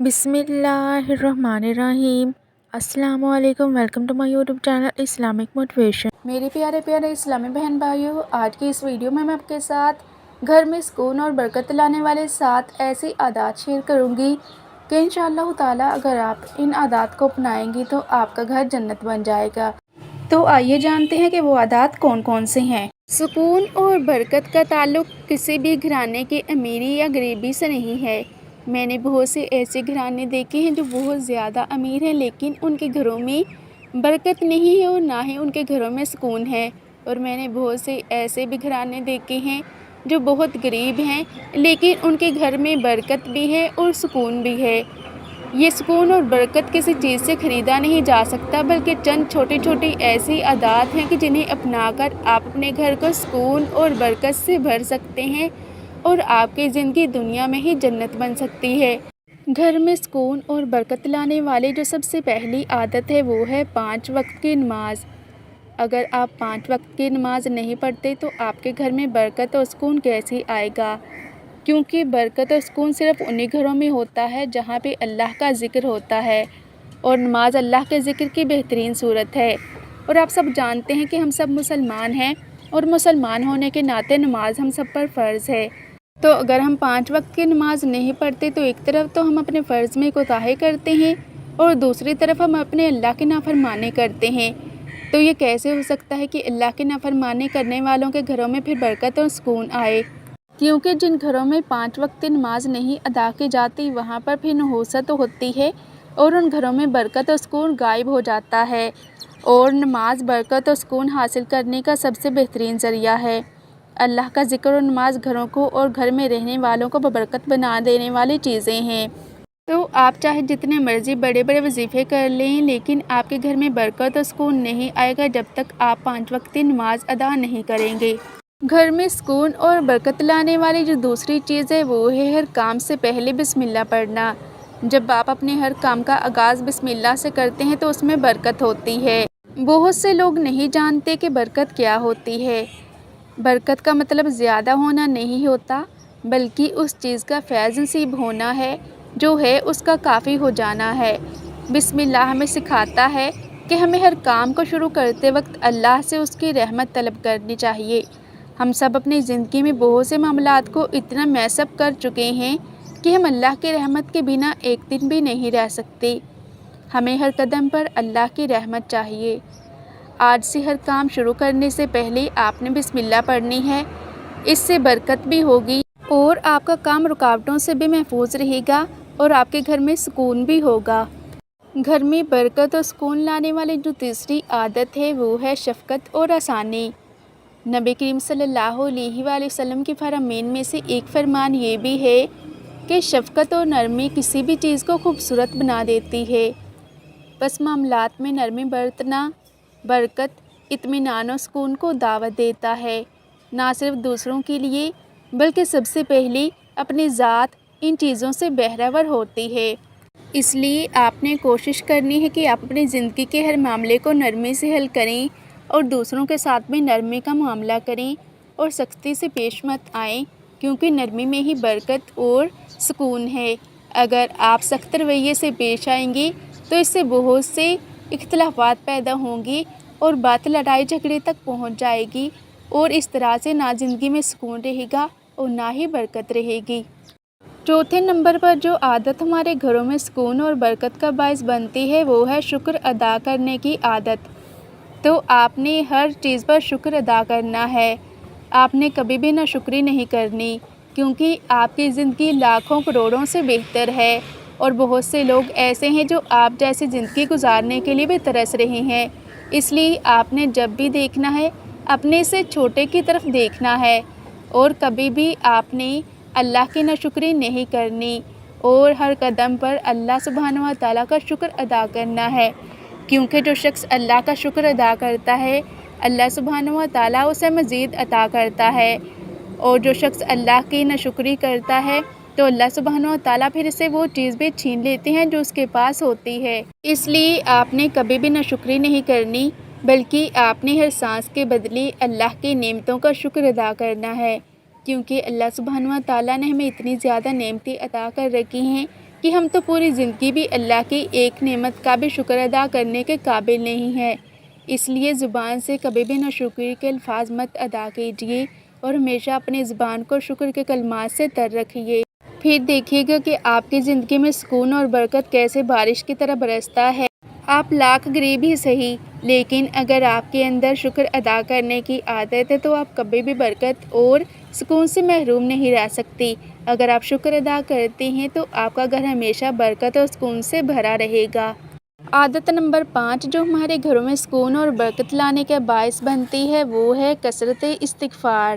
بسم اللہ الرحمن الرحیم۔ السلام علیکم، welcome to my YouTube channel Islamic motivation. میرے پیارے پیارے اسلامی بہن بھائیوں، آج کی اس ویڈیو میں آپ کے ساتھ گھر میں سکون اور برکت لانے والے 7 ایسی عادات شیئر کروں گی کہ انشاءاللہ تعالی اگر آپ ان عادات کو اپنائیں گی تو آپ کا گھر جنت بن جائے گا۔ تو آئیے جانتے ہیں کہ وہ عادات کون کون سے ہیں۔ سکون اور برکت کا تعلق کسی بھی گھرانے کی امیری یا غریبی سے نہیں ہے۔ میں نے بہت سے ایسے گھرانے دیکھے ہیں جو بہت زیادہ امیر ہیں لیکن ان کے گھروں میں برکت نہیں ہے اور نہ ہی ان کے گھروں میں سکون ہے، اور میں نے بہت سے ایسے بھی گھرانے دیکھے ہیں جو بہت غریب ہیں لیکن ان کے گھر میں برکت بھی ہے اور سکون بھی ہے۔ یہ سکون اور برکت کسی چیز سے خریدا نہیں جا سکتا، بلکہ چند چھوٹی چھوٹی ایسی عادات ہیں کہ جنہیں اپنا کر آپ اپنے گھر کو سکون اور برکت سے بھر سکتے ہیں اور آپ کی زندگی دنیا میں ہی جنت بن سکتی ہے۔ گھر میں سکون اور برکت لانے والی جو سب سے پہلی عادت ہے وہ ہے 5 وقت کی نماز۔ اگر آپ 5 وقت کی نماز نہیں پڑھتے تو آپ کے گھر میں برکت اور سکون کیسے آئے گا؟ کیونکہ برکت اور سکون صرف انہی گھروں میں ہوتا ہے جہاں پہ اللہ کا ذکر ہوتا ہے، اور نماز اللہ کے ذکر کی بہترین صورت ہے۔ اور آپ سب جانتے ہیں کہ ہم سب مسلمان ہیں اور مسلمان ہونے کے ناطے نماز ہم سب پر فرض ہے۔ تو اگر ہم 5 وقت کی نماز نہیں پڑھتے تو ایک طرف تو ہم اپنے فرض میں کوتاہی کرتے ہیں اور دوسری طرف ہم اپنے اللہ کی نافرمانی کرتے ہیں۔ تو یہ کیسے ہو سکتا ہے کہ اللہ کی نافرمانی کرنے والوں کے گھروں میں پھر برکت اور سکون آئے؟ کیونکہ جن گھروں میں 5 وقت کی نماز نہیں ادا کی جاتی وہاں پر پھر نحوست ہوتی ہے اور ان گھروں میں برکت اور سکون غائب ہو جاتا ہے، اور نماز برکت اور سکون حاصل کرنے کا سب سے بہترین ذریعہ ہے۔ اللہ کا ذکر اور نماز گھروں کو اور گھر میں رہنے والوں کو ببرکت بنا دینے والی چیزیں ہیں۔ تو آپ چاہے جتنے مرضی بڑے بڑے وظیفے کر لیں لیکن آپ کے گھر میں برکت اور سکون نہیں آئے گا جب تک آپ 5 وقت کی نماز ادا نہیں کریں گے۔ گھر میں سکون اور برکت لانے والی جو دوسری چیز ہے وہ ہے ہر کام سے پہلے بسم اللہ پڑھنا۔ جب آپ اپنے ہر کام کا آغاز بسم اللہ سے کرتے ہیں تو اس میں برکت ہوتی ہے۔ بہت سے لوگ نہیں جانتے کہ برکت کیا ہوتی ہے۔ برکت کا مطلب زیادہ ہونا نہیں ہوتا بلکہ اس چیز کا فیض نصیب ہونا ہے جو ہے اس کا کافی ہو جانا ہے۔ بسم اللہ ہمیں سکھاتا ہے کہ ہمیں ہر کام کو شروع کرتے وقت اللہ سے اس کی رحمت طلب کرنی چاہیے۔ ہم سب اپنی زندگی میں بہت سے معاملات کو اتنا میس اپ کر چکے ہیں کہ ہم اللہ کی رحمت کے بنا ایک دن بھی نہیں رہ سکتے۔ ہمیں ہر قدم پر اللہ کی رحمت چاہیے۔ آج سے ہر کام شروع کرنے سے پہلے آپ نے بسم اللہ پڑھنی ہے، اس سے برکت بھی ہوگی اور آپ کا کام رکاوٹوں سے بھی محفوظ رہے گا اور آپ کے گھر میں سکون بھی ہوگا۔ گھر میں برکت اور سکون لانے والی جو تیسری عادت ہے وہ ہے شفقت اور آسانی۔ نبی کریم صلی اللہ علیہ وآلہ وسلم کی فرامین میں سے ایک فرمان یہ بھی ہے کہ شفقت اور نرمی کسی بھی چیز کو خوبصورت بنا دیتی ہے۔ بس معاملات میں نرمی برتنا برکت، اطمینان و سکون کو دعوت دیتا ہے، نہ صرف دوسروں کے لیے بلکہ سب سے پہلے اپنی ذات ان چیزوں سے بہرور ہوتی ہے۔ اس لیے آپ نے کوشش کرنی ہے کہ آپ اپنی زندگی کے ہر معاملے کو نرمی سے حل کریں اور دوسروں کے ساتھ بھی نرمی کا معاملہ کریں اور سختی سے پیش مت آئیں، کیونکہ نرمی میں ہی برکت اور سکون ہے۔ اگر آپ سخت رویے سے پیش آئیں گے تو اس سے بہت سے اختلافات پیدا ہوں گے اور بات لڑائی جھگڑے تک پہنچ جائے گی، اور اس طرح سے نہ زندگی میں سکون رہے گا اور نہ ہی برکت رہے گی۔ چوتھے نمبر پر جو عادت ہمارے گھروں میں سکون اور برکت کا باعث بنتی ہے وہ ہے شکر ادا کرنے کی عادت۔ تو آپ نے ہر چیز پر شکر ادا کرنا ہے، آپ نے کبھی بھی ناشکری نہیں کرنی، کیونکہ آپ کی زندگی لاکھوں کروڑوں سے بہتر ہے، اور بہت سے لوگ ایسے ہیں جو آپ جیسی زندگی گزارنے کے لیے بھی ترس رہے ہیں۔ اس لیے آپ نے جب بھی دیکھنا ہے اپنے سے چھوٹے کی طرف دیکھنا ہے، اور کبھی بھی آپ نے اللہ کی ناشکری نہیں کرنی، اور ہر قدم پر اللہ سبحانہ و تعالیٰ کا شکر ادا کرنا ہے، کیونکہ جو شخص اللہ کا شکر ادا کرتا ہے اللہ سبحانہ و تعالیٰ اسے مزید عطا کرتا ہے، اور جو شخص اللہ کی ناشکری کرتا ہے تو اللہ سبحانہ و تعالیٰ پھر اسے وہ چیز بھی چھین لیتے ہیں جو اس کے پاس ہوتی ہے۔ اس لیے آپ نے کبھی بھی ناشکری نہیں کرنی بلکہ آپ نے ہر سانس کے بدلے اللہ کی نعمتوں کا شکر ادا کرنا ہے، کیونکہ اللہ سبحانہ و تعالیٰ نے ہمیں اتنی زیادہ نعمتیں عطا کر رکھی ہیں کہ ہم تو پوری زندگی بھی اللہ کی ایک نعمت کا بھی شکر ادا کرنے کے قابل نہیں ہیں۔ اس لیے زبان سے کبھی بھی ناشکری کے الفاظ مت ادا کیجیے اور ہمیشہ اپنی زبان کو شکر کے کلمات سے تر رکھیے۔ پھر دیکھیے گا کہ آپ کی زندگی میں سکون اور برکت کیسے بارش کی طرح برستا ہے۔ آپ لاکھ غریب ہی صحیح، لیکن اگر آپ کے اندر شکر ادا کرنے کی عادت ہے تو آپ کبھی بھی برکت اور سکون سے محروم نہیں رہ سکتی۔ اگر آپ شکر ادا کرتے ہیں تو آپ کا گھر ہمیشہ برکت اور سکون سے بھرا رہے گا۔ عادت نمبر 5 جو ہمارے گھروں میں سکون اور برکت لانے کا باعث بنتی ہے وہ ہے کثرت استغفار۔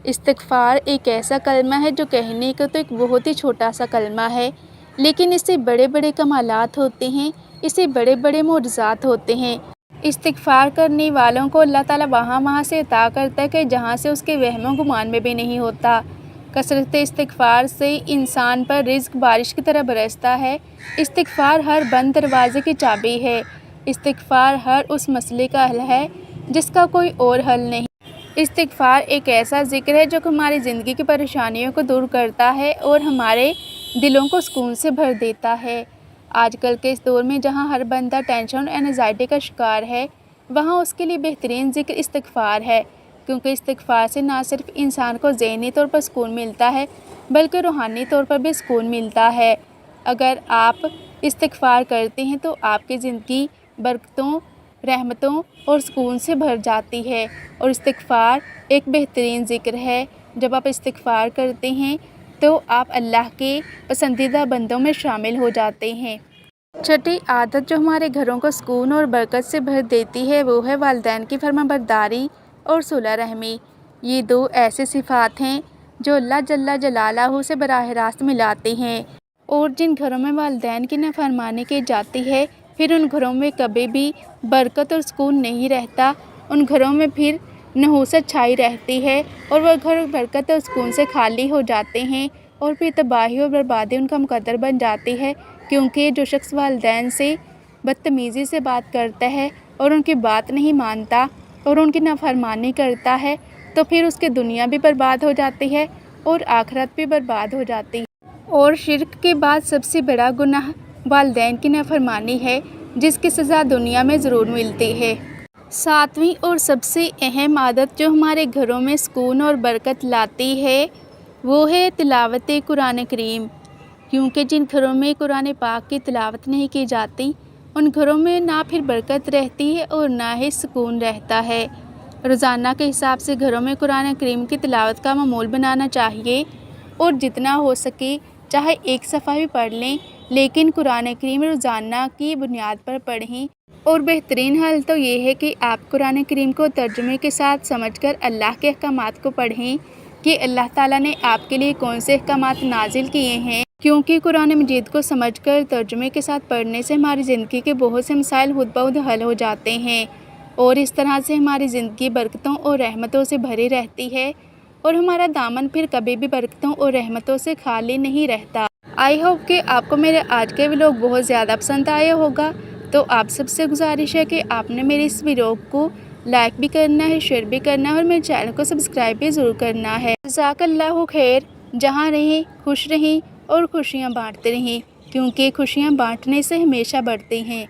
استغفار ایک ایسا کلمہ ہے جو کہنے کو تو ایک بہت ہی چھوٹا سا کلمہ ہے، لیکن اس سے بڑے بڑے کمالات ہوتے ہیں، اس سے بڑے بڑے معجزات ہوتے ہیں۔ استغفار کرنے والوں کو اللہ تعالیٰ وہاں سے عطا کرتا ہے کہ جہاں سے اس کے وہم و گمان میں بھی نہیں ہوتا۔ کثرت استغفار سے انسان پر رزق بارش کی طرح برستا ہے۔ استغفار ہر بند دروازے کی چابی ہے۔ استغفار ہر اس مسئلے کا حل ہے جس کا کوئی اور حل نہیں۔ استغفار ایک ایسا ذکر ہے جو ہماری زندگی کی پریشانیوں کو دور کرتا ہے اور ہمارے دلوں کو سکون سے بھر دیتا ہے۔ آج کل کے اس دور میں جہاں ہر بندہ ٹینشن اور اینزائٹی کا شکار ہے، وہاں اس کے لیے بہترین ذکر استغفار ہے، کیونکہ استغفار سے نہ صرف انسان کو ذہنی طور پر سکون ملتا ہے بلکہ روحانی طور پر بھی سکون ملتا ہے۔ اگر آپ استغفار کرتے ہیں تو آپ کی زندگی برکتوں، رحمتوں اور سکون سے بھر جاتی ہے، اور استغفار ایک بہترین ذکر ہے۔ جب آپ استغفار کرتے ہیں تو آپ اللہ کے پسندیدہ بندوں میں شامل ہو جاتے ہیں۔ چھٹی عادت جو ہمارے گھروں کو سکون اور برکت سے بھر دیتی ہے وہ ہے والدین کی فرمانبرداری اور صلہ رحمی۔ یہ دو ایسے صفات ہیں جو اللہ جل جلالہ سے براہ راست ملاتے ہیں، اور جن گھروں میں والدین کی نافرمانی کی جاتی ہے پھر ان گھروں میں کبھی بھی برکت اور سکون نہیں رہتا۔ ان گھروں میں پھر نحوست چھائی رہتی ہے اور وہ گھر برکت اور سکون سے خالی ہو جاتے ہیں، اور پھر تباہی اور بربادی ان کا مقدر بن جاتی ہے، کیونکہ جو شخص والدین سے بدتمیزی سے بات کرتا ہے اور ان کی بات نہیں مانتا اور ان کی نافرمانی کرتا ہے تو پھر اس کی دنیا بھی برباد ہو جاتی ہے اور آخرت بھی برباد ہو جاتی ہے۔ اور شرک کے بعد سب سے بڑا گناہ والدین کی نافرمانی ہے، جس کی سزا دنیا میں ضرور ملتی ہے۔ 7ویں اور سب سے اہم عادت جو ہمارے گھروں میں سکون اور برکت لاتی ہے وہ ہے تلاوت قرآن کریم، کیونکہ جن گھروں میں قرآن پاک کی تلاوت نہیں کی جاتی ان گھروں میں نہ پھر برکت رہتی ہے اور نہ ہی سکون رہتا ہے۔ روزانہ کے حساب سے گھروں میں قرآن کریم کی تلاوت کا معمول بنانا چاہیے، اور جتنا ہو سکے چاہے ایک صفحہ بھی پڑھ لیں لیکن قرآن کریم روزانہ کی بنیاد پر پڑھیں۔ اور بہترین حل تو یہ ہے کہ آپ قرآن کریم کو ترجمے کے ساتھ سمجھ کر اللہ کے احکامات کو پڑھیں کہ اللہ تعالیٰ نے آپ کے لیے کون سے احکامات نازل کیے ہیں، کیونکہ قرآن مجید کو سمجھ کر ترجمے کے ساتھ پڑھنے سے ہماری زندگی کے بہت سے مسائل خود بخود حل ہو جاتے ہیں، اور اس طرح سے ہماری زندگی برکتوں اور رحمتوں سے بھری رہتی ہے، اور ہمارا دامن پھر کبھی بھی برکتوں اور رحمتوں سے خالی نہیں رہتا۔ آئی ہوپ کہ آپ کو میرے آج کے ولاگ بہت زیادہ پسند آیا ہوگا، تو آپ سب سے گزارش ہے کہ آپ نے میرے اس ویڈیو کو لائک بھی کرنا ہے، شیئر بھی کرنا ہے، اور میرے چینل کو سبسکرائب بھی ضرور کرنا ہے۔ جزاک اللہ خیر۔ جہاں رہیں خوش رہیں اور خوشیاں بانٹتے رہیں، کیونکہ خوشیاں بانٹنے سے ہمیشہ بڑھتی ہیں۔